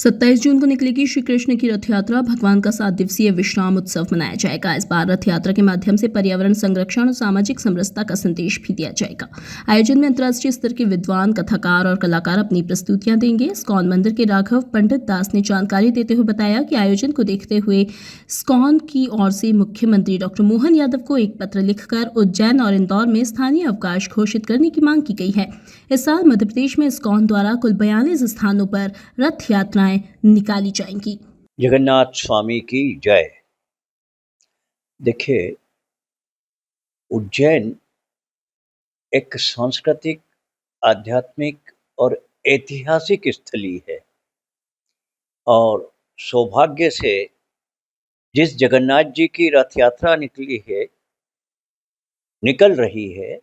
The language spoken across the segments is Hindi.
27 जून को निकलेगी श्री कृष्ण की रथ यात्रा। भगवान का 7 दिवसीय विश्राम उत्सव मनाया जाएगा। इस बार रथ यात्रा के माध्यम से पर्यावरण संरक्षण और सामाजिक समरसता का संदेश भी दिया जाएगा। आयोजन में अंतर्राष्ट्रीय स्तर के विद्वान, कथाकार और कलाकार अपनी प्रस्तुतियां देंगे। इस्कॉन मंदिर के राघव पंडित दास ने जानकारी देते हुए बताया कि आयोजन को देखते हुए इस्कॉन की ओर से मुख्यमंत्री डॉक्टर मोहन यादव को एक पत्र लिखकर उज्जैन और इंदौर में स्थानीय अवकाश घोषित करने की मांग की गई है। इस साल मध्य प्रदेश में इस्कॉन द्वारा कुल 42 स्थानों पर रथ यात्राएं निकाली जाएंगी। जगन्नाथ स्वामी की जय। देखिए, उज्जैन एक सांस्कृतिक, आध्यात्मिक और ऐतिहासिक स्थली है और सौभाग्य से जिस जगन्नाथ जी की रथ यात्रा निकल रही है,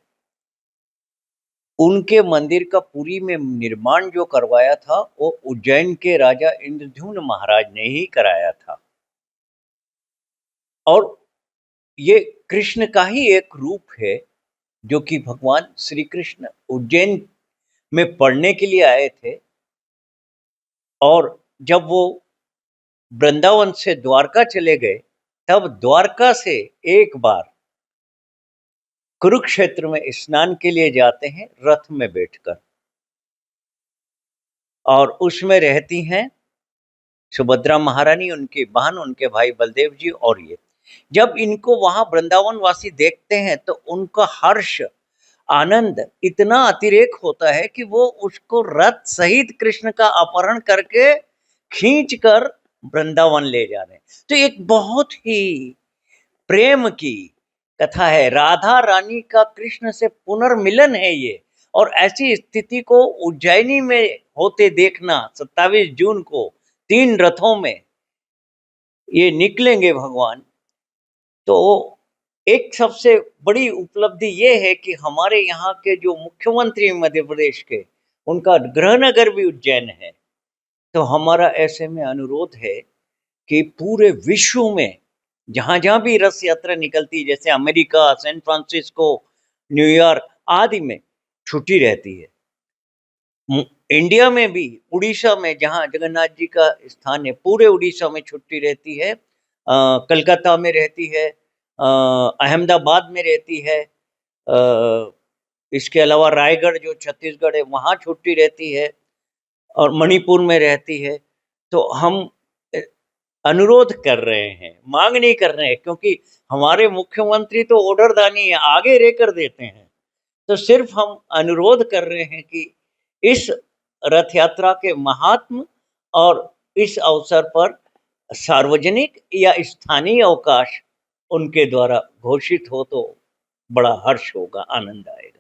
उनके मंदिर का पुरी में निर्माण जो करवाया था वो उज्जैन के राजा इंद्रद्युम्न महाराज ने ही कराया था। और ये कृष्ण का ही एक रूप है जो कि भगवान श्री कृष्ण उज्जैन में पढ़ने के लिए आए थे और जब वो वृंदावन से द्वारका चले गए तब द्वारका से एक बार कुरुक्षेत्र में स्नान के लिए जाते हैं रथ में बैठकर, और उसमें रहती हैं सुभद्रा महारानी, उनकी बहन, उनके भाई बलदेव जी। और ये जब इनको वहां वृंदावन वासी देखते हैं तो उनका हर्ष, आनंद इतना अतिरेक होता है कि वो उसको रथ सहित कृष्ण का अपहरण करके खींच कर वृंदावन ले जा रहे हैं। तो एक बहुत ही प्रेम की कथा है, राधा रानी का कृष्ण से पुनर्मिलन है ये। और ऐसी स्थिति को उज्जैनी में होते देखना, 27 जून को 3 रथों में ये निकलेंगे भगवान, तो एक सबसे बड़ी उपलब्धि ये है कि हमारे यहाँ के जो मुख्यमंत्री मध्य प्रदेश के, उनका गृहनगर भी उज्जैन है। तो हमारा ऐसे में अनुरोध है कि पूरे विश्व में जहाँ जहाँ भी रथ यात्रा निकलती है, जैसे अमेरिका, सैन फ्रांसिस्को, न्यूयॉर्क आदि में छुट्टी रहती है, इंडिया में भी उड़ीसा में जहाँ जगन्नाथ जी का स्थान है, पूरे उड़ीसा में छुट्टी रहती है, कलकत्ता में रहती है, अहमदाबाद में रहती है, इसके अलावा रायगढ़ जो छत्तीसगढ़ है वहाँ छुट्टी रहती है और मणिपुर में रहती है। तो हम अनुरोध कर रहे हैं, मांग नहीं कर रहे हैं, क्योंकि हमारे मुख्यमंत्री तो ऑर्डरदानी है, आगे रहकर देते हैं। तो सिर्फ हम अनुरोध कर रहे हैं कि इस रथ यात्रा के महात्म और इस अवसर पर सार्वजनिक या स्थानीय अवकाश उनके द्वारा घोषित हो तो बड़ा हर्ष होगा, आनंद आएगा।